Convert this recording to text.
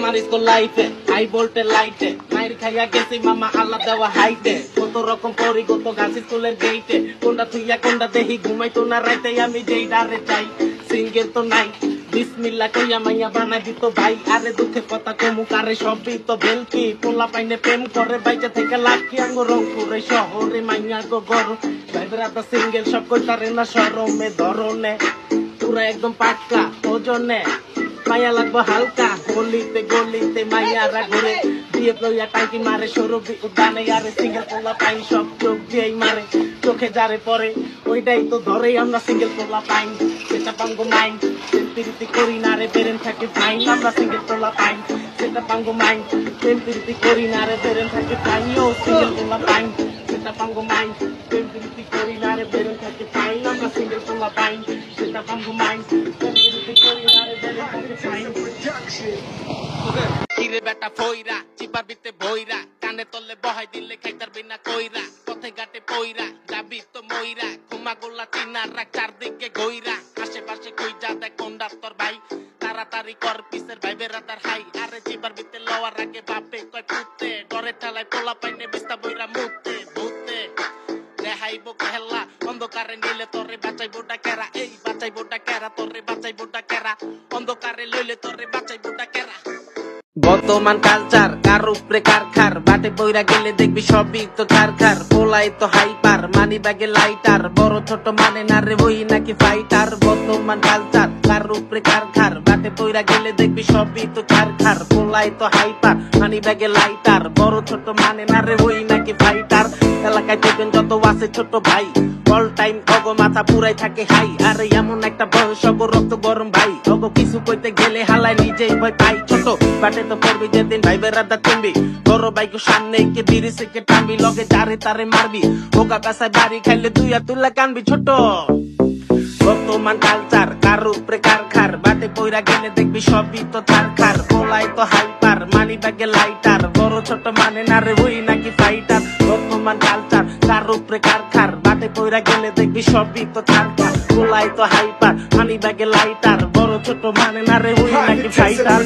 আমার স্কুল লাইফে high voltage লাইটে মাইর খাইয়া গেছি মামা আল্লাহ দেওয়া হাইটে কত রকম পরি কত গাছ স্কুলের গেইটে কোনটা থুইয়া কোনটা দেহি ঘুমাইতো না রাইতে আমি যেই ডারে চাই সিঙ্গেল তো নাই বিসমিল্লাহ কইয়া মাইয়া বানাই দিত ভাই আরে দুঃখের কথা কমু কারে সবই তো বেলকি পোলা পাইনে প্রেম করে বাইচা থেকে লাখি আঙ্গ রংপুরে শহরে মাইয়া গো গর ভাইবেরা তো সিঙ্গেল সব কইতারে না শরমে ধরনে পুরা একদম পাক্কা ওজনে মায়া লাগবো হালকা গলিতে গলিতে মাইয়ারা ঘুরে দিয়ে লইয়া টাঙ্কি মারে সরবি উদ্যানে আরে সিঙ্গেল পোলা পাইন সব চোখ দিয়েই মারে চোখে যারে পরে ওইটাই তো ধরেই আমরা সিঙ্গেল পোলা পাইন সেটা পাঙ্গো মাইন প্রেম করি না রে বেরেন থাকে ফাইন আমরা সিঙ্গেল পোলা পাইন সেটা পাঙ্গো মাইন প্রেম করি না রে বেরেন থাকে ফাইন ও সিঙ্গেল পোলা পাইন সেটা পাঙ্গো মাইন প্রেম করি না রে বেরেন থাকে ফাইন আমরা সিঙ্গেল পোলা পাইন সেটা পাঙ্গো মাইন প্রেম করি না রে বেরেন থাকে ফাইন কিরে বেটা ফইরা চিপার বিতে ভইরা কানে তলে বহাই দিলে খাইতার বিনা কইরা পথে ঘাটে পইরা যাবি তো মইরা ঘুমা গোল্লা চিনার রাখ চারদিকে গইরা আশেপাশে কই যা দেখ কোন ডাক্তার ভাই তাড়াতাড়ি কর পিসের ভাই বেরাদার হাই আরে চিপার বিতে লওয়ার আগে বাপে কয় পুতে ডরে ঠেলায় পোলা পাইনে বিস্তা বইরা মুতে ভূতে দেখাইবো খেলা অন্ধকারে নিলে তোরে বাঁচাইবো ডাকেরা এই বাঁচাইবো ডাকেরা তোরে বাঁচাইবো ডাকেরা অন্ধকারে লইলে তোরে বাঁচাইবো ডাকেরা বর্তমান কালচার কার উপরে কারখার বাটে বইরা গেলে দেখবি সবই তো কারখার পোলাই তো হাইপার মানি ব্যাগে লাইটার বড় ছোট মানে না রে বই নাকি ফাইটার বর্তমান কালচার কার উপরে কারখার বাটে বইরা গেলে দেখবি সবই তো কারখার পোলাই তো হাইপার মানি ব্যাগে লাইটার বড় ছোট মানে না রে বই নাকি ফাইটার এলাকায় দেখবেন যত আছে ছোট ভাই অল টাইম অগ মাথা পুরাই থাকে হাই আরে এমন একটা বয়স অগ রক্ত গরম ভাই অগ কিছু কইতে গেলে হালায় নিজেই ভয় পাই ছোট বাটে তো পড়বি যেদিন ভাই বেরাদা তুমি বড় বাইক সামনে কে বিড়ি থেকে টানবি লগে যারে তারে মারবি ওকা কাসায় বাড়ি খাইলে তুই আর তুলা কানবি ছোট বর্তমান কালচার কার উপরে কারখার বাটে পইরা গেলে দেখবি সবই তো কারখার পোলাই তো হাইপার মানি ব্যাগে লাইটার বড় ছোট মানে না রে ওই নাকি ফাইটার বর্তমান কালচার কার উপরে কারখার বাটে পইরা গেলে দেখবি সবই তো কারখার পোলাই তো হাইপার মানি ব্যাগে লাইটার বড় ছোট মানে না রে ওই নাকি ফাইটার